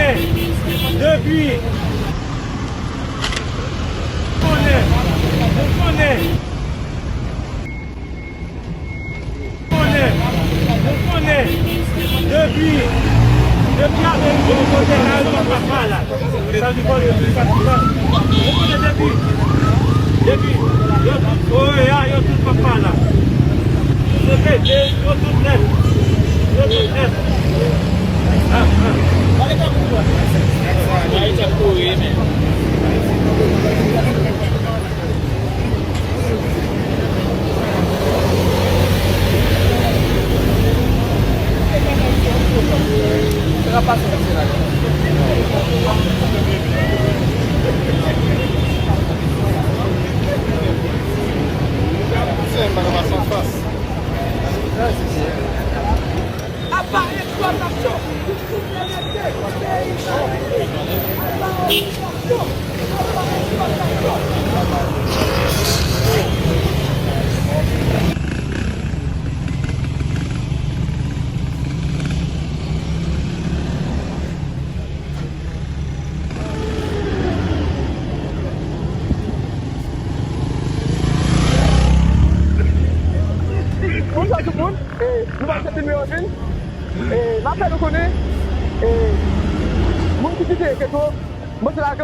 connais. Depuis. Je connais. Depuis avec le côté là, papa là. Ça du bon, je connais depuis. Oh, il y a tout papa là. C'est vrai, il y a tout net. Bonsoir tout le monde, nous allons cette numéro 1. L'appel nous connaît, mon petit quelque chose, moi c'est la